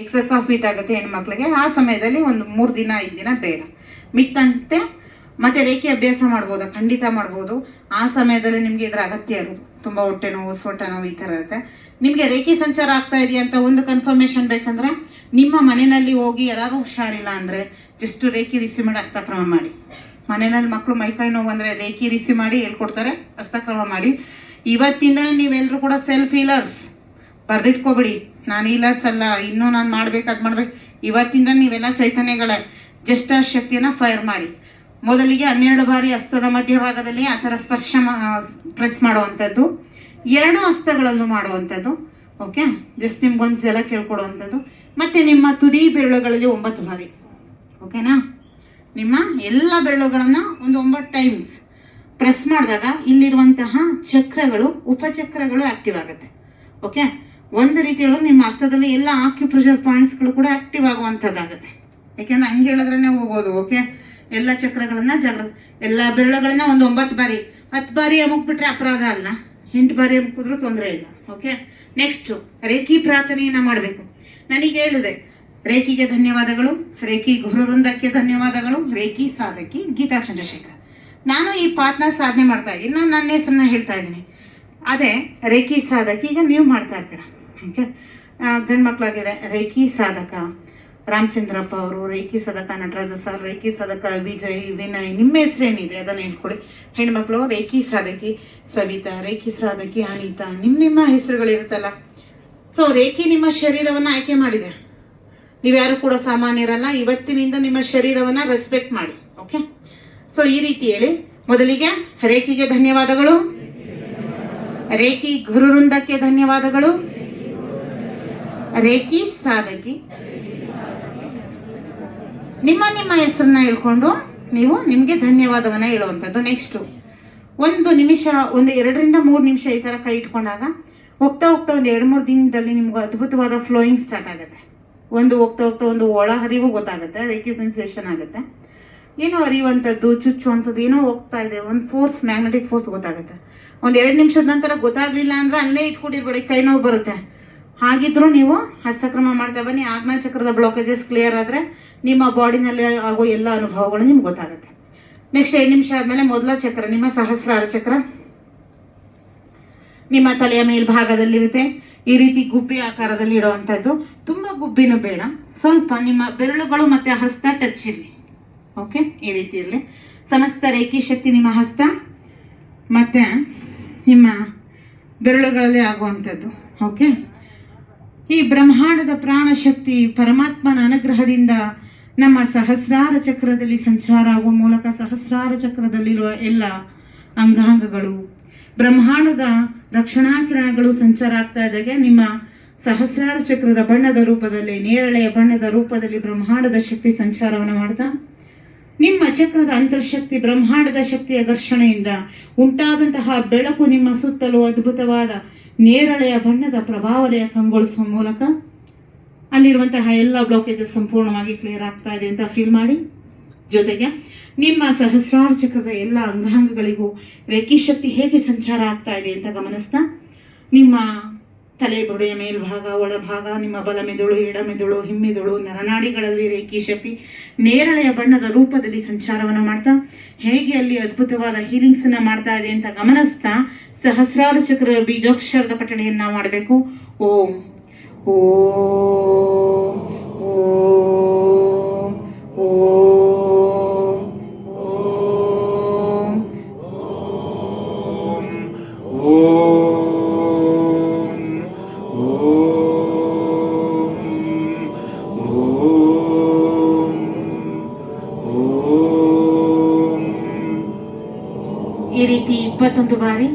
Excess of heat ಆಗುತ್ತೆ ಹೆಣ್ಮಕ್ಳಿಗೆ. ಆ ಸಮಯದಲ್ಲಿ ಒಂದು 3 ದಿನ 5 ದಿನ ಬೇಡ. ಮಿತ್ತಂತೆ ಮತ್ತೆ ರೇಖೆ ಅಭ್ಯಾಸ ಮಾಡ್ಬೋದು, ಖಂಡಿತ ಮಾಡ್ಬೋದು. ಆ ಸಮಯದಲ್ಲಿ ನಿಮ್ಗೆ ಇದ್ರ ಅಗತ್ಯ ಇರೋದು. ತುಂಬಾ ಹೊಟ್ಟೆ ನೋವು, ಸೊಂಟ ನೋವು ಈ ತರ ಇರುತ್ತೆ. ನಿಮ್ಗೆ ರೇಖೆ ಸಂಚಾರ ಆಗ್ತಾ ಇದೆಯಾ ಅಂತ ಒಂದು ಕನ್ಫರ್ಮೇಶನ್ ಬೇಕಂದ್ರೆ ನಿಮ್ಮ ಮನೆಯಲ್ಲಿ ಹೋಗಿ ಯಾರು ಹುಷಾರಿಲ್ಲ ಅಂದ್ರೆ ಜಸ್ಟ್ ರೇಖೆ ರಿಸೀವ್ ಮಾಡಿ ಹಸ್ತಕ್ರಮ ಮಾಡಿ. ಮನೆಯಲ್ಲಿ ಮಕ್ಕಳು ಮೈಕೈ ನೋವು ಅಂದ್ರೆ ರೇಖೆ ರಿಸೀವ್ ಮಾಡಿ ಹೇಳ್ಕೊಡ್ತಾರೆ, ಹಸ್ತಕ್ರಮ ಮಾಡಿ. ಇವತ್ತಿಂದನೇ ನೀವೆಲ್ಲರೂ ಕೂಡ ಸೆಲ್ಫ್ ಹೀಲರ್ಸ್. ಬರ್ದಿಟ್ಕೋಬಿಡಿ, ನಾನು ಹೀಲರ್ಸ್ ಅಲ್ಲ, ಇನ್ನೂ ನಾನು ಮಾಡ್ಬೇಕು ಅದ್ ಮಾಡ್ಬೇಕು. ಇವತ್ತಿಂದ ನೀವೆಲ್ಲ ಚೈತನ್ಯಗಳೇ. ಜಸ್ಟ್ ಆ ಶಕ್ತಿಯನ್ನ ಫೈರ್ ಮಾಡಿ. ಮೊದಲಿಗೆ 12 ಬಾರಿ ಹಸ್ತದ ಮಧ್ಯಭಾಗದಲ್ಲಿ ಆ ಥರ ಪ್ರೆಸ್ ಮಾಡುವಂಥದ್ದು, 2 ಹಸ್ತಗಳಲ್ಲೂ ಮಾಡುವಂಥದ್ದು. ಓಕೆ, ಜಸ್ಟ್ ನಿಮ್ಗೊಂದು ಜಲ ಕೇಳ್ಕೊಡುವಂಥದ್ದು. ಮತ್ತೆ ನಿಮ್ಮ ತುದಿ ಬೆರಳುಗಳಲ್ಲಿ 9 ಬಾರಿ. ಓಕೆನಾ? ನಿಮ್ಮ ಎಲ್ಲ ಬೆರಳುಗಳನ್ನ ಒಂದು 9 ಟೈಮ್ಸ್ ಪ್ರೆಸ್ ಮಾಡಿದಾಗ ಇಲ್ಲಿರುವಂತಹ ಚಕ್ರಗಳು, ಉಪಚಕ್ರಗಳು ಆಕ್ಟಿವ್ ಆಗುತ್ತೆ. ಓಕೆ, ಒಂದು ರೀತಿಯೊಳಗೆ ನಿಮ್ಮ ಹಸ್ತದಲ್ಲಿ ಎಲ್ಲ ಆಕ್ಯುಪ್ರೆಷರ್ ಪಾಯಿಂಟ್ಸ್ಗಳು ಕೂಡ ಆಕ್ಟಿವ್ ಆಗುವಂಥದ್ದಾಗುತ್ತೆ. ಯಾಕೆಂದ್ರೆ ಹಂಗೆ ಹೇಳಿದ್ರೆ ಹೋಗೋದು. ಓಕೆ, ಎಲ್ಲ ಚಕ್ರಗಳನ್ನ ಎಲ್ಲ ಬೆರಳುಗಳನ್ನ ಒಂದು 9 ಬಾರಿ. 10 ಬಾರಿ ಅಮುಕ್ಬಿಟ್ರೆ ಅಪರಾಧ ಅಲ್ಲ, 8 ಬಾರಿ ಅಮುಕಿದ್ರು ತೊಂದರೆ ಇಲ್ಲ. ಓಕೆ, ನೆಕ್ಸ್ಟ್ ರೇಖಿ ಪ್ರಾರ್ಥನೆಯನ್ನ ಮಾಡಬೇಕು. ನನಗೆ ಹೇಳಿದೆ, ರೇಖಿಗೆ ಧನ್ಯವಾದಗಳು, ರೇಖಿ ಗುರುವೃಂದಕ್ಕೆ ಧನ್ಯವಾದಗಳು, ರೇಖಿ ಸಾಧಕಿ ಗೀತಾ ಚಂದ್ರಶೇಖರ್. ನಾನು ಈ ಪಾತ್ನ ಸಾಧನೆ ಮಾಡ್ತಾ ಇದ್ದೀನಿ, ನಾನು ನನ್ನ ಹೆಸರನ್ನ ಹೇಳ್ತಾ ಇದ್ದೀನಿ. ಅದೇ ರೇಖಿ ಸಾಧಕಿ ಈಗ ನೀವು ಮಾಡ್ತಾ ಇರ್ತೀರ. ಓಕೆ, ಗಂಡು ಮಕ್ಕಳಾಗಿದೆ ರೇಖಿ ಸಾಧಕ ರಾಮಚಂದ್ರಪ್ಪ ಅವರು, ರೇಖಿ ಸಾಧಕ ನಟರಾಜ ಸರ್, ರೇಖಿ ಸಾಧಕ ವಿಜಯ್, ವಿನಯ್, ನಿಮ್ಮ ಹೆಸರೇನಿದೆ ಅದನ್ನ ಹೇಳ್ಕೊಡಿ. ಹೆಣ್ಮಕ್ಳು ರೇಖಿ ಸಾಧಕಿ ಸವಿತಾ, ರೇಖಿ ಸಾಧಕಿ ಅನಿತಾ, ನಿಮ್ಮ ಹೆಸರುಗಳಿರುತ್ತಲ್ಲ. ಸೊ ರೇಖಿ ನಿಮ್ಮ ಶರೀರವನ್ನ ಆಯ್ಕೆ ಮಾಡಿದೆ. ನೀವ್ಯಾರು ಕೂಡ ಸಾಮಾನ್ಯರಲ್ಲ. ಇವತ್ತಿನಿಂದ ನಿಮ್ಮ ಶರೀರವನ್ನ ರೆಸ್ಪೆಕ್ಟ್ ಮಾಡಿ. ಓಕೆ, ಸೊ ಈ ರೀತಿ ಹೇಳಿ. ಮೊದಲಿಗೆ ರೇಖಿಗೆ ಧನ್ಯವಾದಗಳು, ರೇಖಿ ಗುರುವೃಂದಕ್ಕೆ ಧನ್ಯವಾದಗಳು, ರೇಖಿ ಸಾಧಕಿ. ನಿಮ್ಮ ಹೆಸರನ್ನ ಹೇಳ್ಕೊಂಡು ನೀವು ನಿಮ್ಗೆ ಧನ್ಯವಾದವನ್ನ ಹೇಳುವಂಥದ್ದು. ನೆಕ್ಸ್ಟ್ 1 ನಿಮಿಷ, 2 ರಿಂದ 3 ನಿಮಿಷ ಈ ತರ ಕೈ ಇಟ್ಕೊಂಡಾಗ ಹೋಗ್ತಾ ಹೋಗ್ತಾ ಒಂದು 2-3 ದಿನದಲ್ಲಿ ನಿಮ್ಗೆ ಅದ್ಭುತವಾದ ಫ್ಲೋಯಿಂಗ್ ಸ್ಟಾರ್ಟ್ ಆಗುತ್ತೆ. ಹೋಗ್ತಾ ಹೋಗ್ತಾ ಒಂದು ಒಳ ಹರಿವು ಗೊತ್ತಾಗುತ್ತೆ, ರೇಖಿ ಸೆನ್ಸೇಷನ್ ಆಗುತ್ತೆ. ಏನೋ ಹರಿಯುವಂಥದ್ದು, ಚುಚ್ಚುವಂಥದ್ದು ಏನೋ ಹೋಗ್ತಾ ಇದೆ, ಒಂದು ಫೋರ್ಸ್, ಮ್ಯಾಗ್ನೆಟಿಕ್ ಫೋರ್ಸ್ ಗೊತ್ತಾಗುತ್ತೆ. 1-2 ನಿಮಿಷದ ನಂತರ ಗೊತ್ತಾಗ್ಲಿಲ್ಲ ಅಂದ್ರೆ ಅಲ್ಲೇ ಇಟ್ಕೊಂಡಿರ್ಬೇಡಿ, ಕೈ ನೋವು ಬರುತ್ತೆ. ಹಾಗಿದ್ರು ನೀವು ಹಸ್ತಕ್ರಮ ಮಾಡ್ತಾ ಬನ್ನಿ. ಆಜ್ಞಾ ಚಕ್ರದ ಬ್ಲಾಕೇಜಸ್ ಕ್ಲಿಯರ್ ಆದ್ರೆ ನಿಮ್ಮ ಬಾಡಿನಲ್ಲಿ ಆಗೋ ಎಲ್ಲ ಅನುಭವಗಳು ನಿಮ್ಗೆ ಗೊತ್ತಾಗುತ್ತೆ. ನೆಕ್ಸ್ಟ್ 2 ನಿಮಿಷ ಆದ್ಮೇಲೆ ಮೊದಲ ಚಕ್ರ, ನಿಮ್ಮ ಸಹಸ್ರಾರ ಚಕ್ರ, ನಿಮ್ಮ ತಲೆಯ ಮೇಲ್ಭಾಗದಲ್ಲಿರುತ್ತೆ. ಈ ರೀತಿ ಗುಬ್ಬಿ ಆಕಾರದಲ್ಲಿ ಇಡುವಂಥದ್ದು. ತುಂಬಾ ಗುಬ್ಬಿನೂ ಬೇಡ, ಸ್ವಲ್ಪ ನಿಮ್ಮ ಬೆರಳುಗಳು ಮತ್ತೆ ಹಸ್ತ ಟಚ್ ಇರಲಿ. ಓಕೆ, ಈ ರೀತಿ ಇರಲಿ. ಸಮಸ್ತ ರೇಖಿ ಶಕ್ತಿ ನಿಮ್ಮ ಹಸ್ತ ಮತ್ತೆ ನಿಮ್ಮ ಬೆರಳುಗಳಲ್ಲಿ ಆಗುವಂಥದ್ದು. ಓಕೆ, ಈ ಬ್ರಹ್ಮಾಂಡದ ಪ್ರಾಣ ಶಕ್ತಿ ಪರಮಾತ್ಮನ ಅನುಗ್ರಹದಿಂದ ನಮ್ಮ ಸಹಸ್ರಾರ ಚಕ್ರದಲ್ಲಿ ಸಂಚಾರ ಆಗುವ ಮೂಲಕ ಸಹಸ್ರಾರ ಚಕ್ರದಲ್ಲಿರುವ ಎಲ್ಲ ಅಂಗಾಂಗಗಳು, ಬ್ರಹ್ಮಾಂಡದ ರಕ್ಷಣಾ ಕಿರಣಗಳು ಸಂಚಾರ ಆಗ್ತಾ ಇದ್ದಾಗೆ ನಿಮ್ಮ ಸಹಸ್ರಾರ ಚಕ್ರದ ಬಣ್ಣದ ರೂಪದಲ್ಲಿ, ನೇರಳೆಯ ಬಣ್ಣದ ರೂಪದಲ್ಲಿ ಬ್ರಹ್ಮಾಂಡದ ಶಕ್ತಿ ಸಂಚಾರವನ್ನು ಮಾಡ್ತಾ ನಿಮ್ಮ ಚಕ್ರದ ಅಂತರ್ಶಕ್ತಿ, ಬ್ರಹ್ಮಾಂಡದ ಶಕ್ತಿಯ ಘರ್ಷಣೆಯಿಂದ ಉಂಟಾದಂತಹ ಬೆಳಕು ನಿಮ್ಮ ಸುತ್ತಲೂ ಅದ್ಭುತವಾದ ನೇರಳೆಯ ಬಣ್ಣದ ಪ್ರಭಾವಲಯ ಕಂಗೊಳಿಸುವ ಮೂಲಕ ಅಲ್ಲಿರುವಂತಹ ಎಲ್ಲ ಬ್ಲಾಕೇಜಸ್ ಸಂಪೂರ್ಣವಾಗಿ ಕ್ಲಿಯರ್ ಆಗ್ತಾ ಇದೆ ಅಂತ ಫೀಲ್ ಮಾಡಿ. ಜೊತೆಗೆ ನಿಮ್ಮ ಸಹಸ್ರಾರ ಚಕ್ರದ ಎಲ್ಲ ಅಂಗಾಂಗಗಳಿಗೂ ರೇಖಿ ಶಕ್ತಿ ಹೇಗೆ ಸಂಚಾರ ಆಗ್ತಾ ಇದೆ ಅಂತ ಗಮನಿಸ್ತಾ ನಿಮ್ಮ ತಲೆ ಬುಡೆಯ ಮೇಲ್ಭಾಗ, ಒಳಭಾಗ, ನಿಮ್ಮ ಬಲಮೆದುಳು, ಎಡಮೆದುಳು, ಹಿಮ್ಮೆದುಳು, ನರನಾಡಿಗಳಲ್ಲಿ ರೇಖಿ ಶಕ್ತಿ ನೇರಳೆಯ ಬಣ್ಣದ ರೂಪದಲ್ಲಿ ಸಂಚಾರವನ್ನು ಮಾಡ್ತಾ ಹೇಗೆ ಅಲ್ಲಿ ಅದ್ಭುತವಾದ ಹೀಲಿಂಗ್ಸ್ ಅನ್ನ ಮಾಡ್ತಾ ಇದೆ ಅಂತ ಗಮನಿಸ್ತಾ ಸಹಸ್ರಾರ ಚಕ್ರ ಬೀಜಾಕ್ಷರದ ಪಠಣೆಯನ್ನ ಮಾಡಬೇಕು. ಓಂ ಓಂ ಓಂ ಓಂ ಈ ರೀತಿ 21 ಬಾರಿ